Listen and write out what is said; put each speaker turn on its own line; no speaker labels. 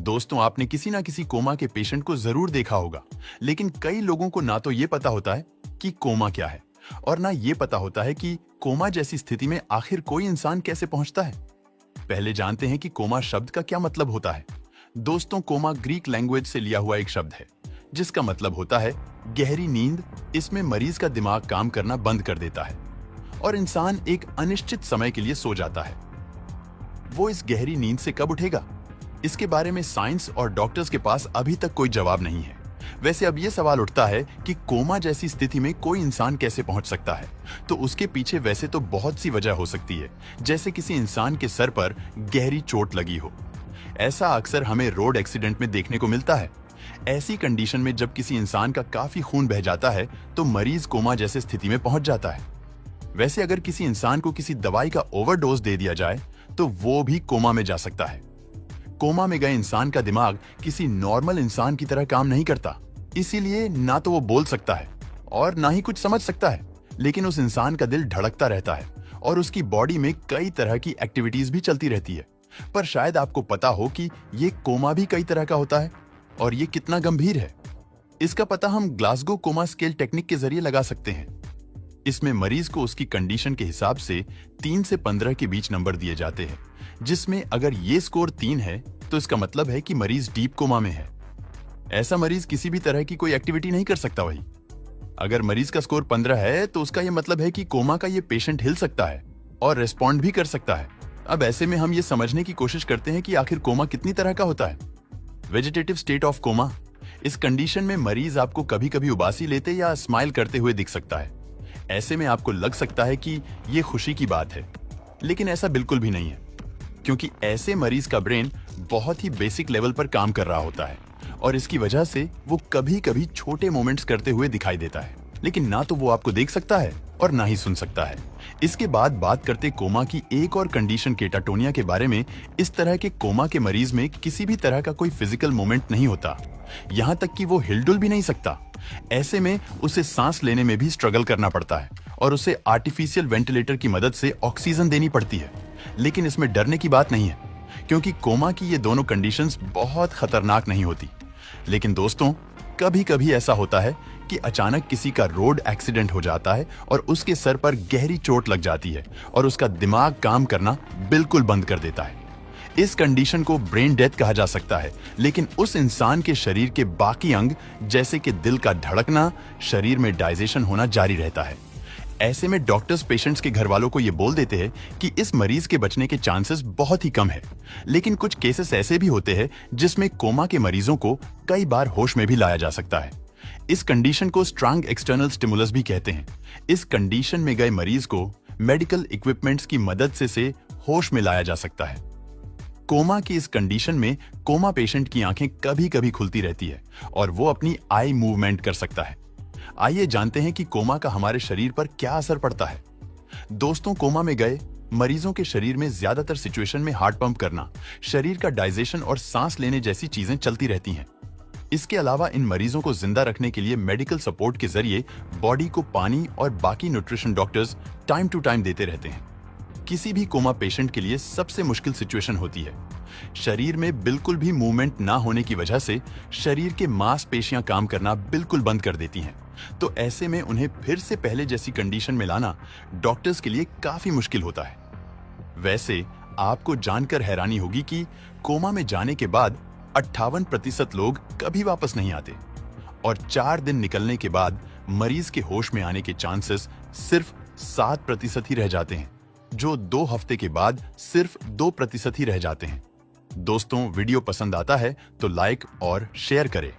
दोस्तों, आपने किसी ना किसी कोमा के पेशेंट को जरूर देखा होगा, लेकिन कई लोगों को ना तो ये पता होता है कि कोमा क्या है और ना ये पता होता है कि कोमा जैसी स्थिति में आखिर कोई इंसान कैसे पहुंचता है। पहले जानते हैं कि कोमा शब्द का क्या मतलब होता है। दोस्तों, कोमा ग्रीक लैंग्वेज से लिया हुआ एक शब्द है जिसका मतलब होता है गहरी नींद। इसमें मरीज का दिमाग काम करना बंद कर देता है और इंसान एक अनिश्चित समय के लिए सो जाता है। वो इस गहरी नींद से कब उठेगा, इसके बारे में साइंस और डॉक्टर्स के पास अभी तक कोई जवाब नहीं है। वैसे अब ये सवाल उठता है कि कोमा जैसी स्थिति में कोई इंसान कैसे पहुंच सकता है। तो उसके पीछे वैसे तो बहुत सी वजह हो सकती है, जैसे किसी इंसान के सर पर गहरी चोट लगी हो। ऐसा अक्सर हमें रोड एक्सीडेंट में देखने को मिलता है। ऐसी कंडीशन में जब किसी इंसान का काफी खून बह जाता है तो मरीज कोमा जैसे स्थिति में पहुंच जाता है। वैसे अगर किसी इंसान को किसी दवाई का ओवरडोज दे दिया जाए तो वो भी कोमा में जा सकता है। कोमा में गए इंसान का दिमाग किसी नॉर्मल इंसान की तरह काम नहीं करता, इसीलिए ना तो वो बोल सकता है और ना ही कुछ समझ सकता है, लेकिन उस इंसान का दिल धड़कता रहता है और उसकी बॉडी में कई तरह की एक्टिविटीज भी चलती रहती है। पर शायद आपको पता हो कि ये कोमा भी कई तरह का होता है और ये कितना गंभीर है। इसका पता हम ग्लासगो कोमा स्केल टेक्निक के जरिए लगा सकते हैं। इसमें मरीज को उसकी कंडीशन के हिसाब से 3 से 15 के बीच नंबर दिए जाते हैं, जिसमें अगर ये स्कोर 3 है तो इसका मतलब है कि मरीज डीप कोमा में है। ऐसा मरीज किसी भी तरह की कोई एक्टिविटी नहीं कर सकता। वही अगर मरीज का स्कोर 15 है तो उसका यह मतलब है कि कोमा का ये पेशेंट हिल सकता है और रेस्पॉन्ड भी कर सकता है। अब ऐसे में हम ये समझने की कोशिश करते हैं कि आखिर कोमा कितनी तरह का होता है। वेजिटेटिव स्टेट ऑफ कोमा, इस कंडीशन में मरीज आपको कभी कभी उबासी लेते या स्माइल करते हुए दिख सकता है। ऐसे में आपको लग सकता है कि ये खुशी की बात है, लेकिन ऐसा बिल्कुल भी नहीं है, क्योंकि ऐसे मरीज का ब्रेन बहुत ही बेसिक लेवल पर काम कर रहा होता है और इसकी वजह से वो कभी कभी छोटे मोमेंट्स करते हुए दिखाई देता है, लेकिन ना तो वो आपको देख सकता है और ना ही सुन सकता है। इसके बाद बात करते कोमा की एक और कंडीशन केटाटोनिया के बारे में। इस तरह के कोमा के मरीज में किसी भी तरह का कोई फिजिकल मूवमेंट नहीं होता, यहाँ तक कि वो हिलडुल भी नहीं सकता। ऐसे में उसे सांस लेने में भी स्ट्रगल करना पड़ता है और उसे आर्टिफिशियल वेंटिलेटर की मदद से ऑक्सीजन देनी पड़ती है। लेकिन इसमें डरने की बात नहीं है, क्योंकि कोमा की ये दोनों कंडीशंस बहुत खतरनाक नहीं होती। लेकिन दोस्तों, कभी कभी ऐसा होता है कि अचानक किसी का रोड एक्सीडेंट हो जाता है और उसके सर पर गहरी चोट लग जाती है और उसका दिमाग काम करना बिल्कुल बंद कर देता है। इस कंडीशन को ब्रेन डेथ कहा जा सकता है, लेकिन उस इंसान के शरीर के बाकी अंग जैसे कि दिल का धड़कना, शरीर में डाइजेशन होना जारी रहता है। ऐसे में डॉक्टर्स पेशेंट्स के घर वालों को ये बोल देते हैं कि इस मरीज के बचने के चांसेस बहुत ही कम है। लेकिन कुछ केसेस ऐसे भी होते हैं जिसमें कोमा के मरीजों को कई बार होश में भी लाया जा सकता है। इस कंडीशन को स्ट्रांग एक्सटर्नल स्टिमुलस भी कहते हैं। इस कंडीशन में गए मरीज को मेडिकल इक्विपमेंट्स की मदद से होश में लाया जा सकता है। कोमा की इस कंडीशन में कोमा पेशेंट की आंखें कभी कभी खुलती रहती है और वो अपनी आई मूवमेंट कर सकता है। आइए जानते हैं कि कोमा का हमारे शरीर पर क्या असर पड़ता है। दोस्तों, कोमा में गए मरीजों के शरीर में ज्यादातर सिचुएशन में हार्ट पंप करना, शरीर का डाइजेशन और सांस लेने जैसी चीजें चलती रहती हैं। इसके अलावा इन मरीजों को जिंदा रखने के लिए मेडिकल सपोर्ट के जरिए बॉडी को पानी और बाकी nutrition doctors time to time देते रहते हैं। किसी भी कोमा पेशेंट के लिए सबसे मुश्किल सिचुएशन होती है। शरीर में बिल्कुल भी मूवमेंट ना होने की वजह से शरीर के मांसपेशियां काम करना बिल्कुल बंद कर देती हैं। तो ऐसे में उन्हें फिर से पहले जैसी कंडीशन में लाना डॉक्टर्स के लिए काफी मुश्किल होता है। वैसे आपको जानकर हैरानी होगी कि कोमा में जाने के बाद 58% लोग कभी वापस नहीं आते और 4 दिन निकलने के बाद मरीज के होश में आने के चांसेस सिर्फ 7% ही रह जाते हैं, जो 2 हफ्ते के बाद सिर्फ 2% ही रह जाते हैं। दोस्तों, वीडियो पसंद आता है तो लाइक और शेयर करें।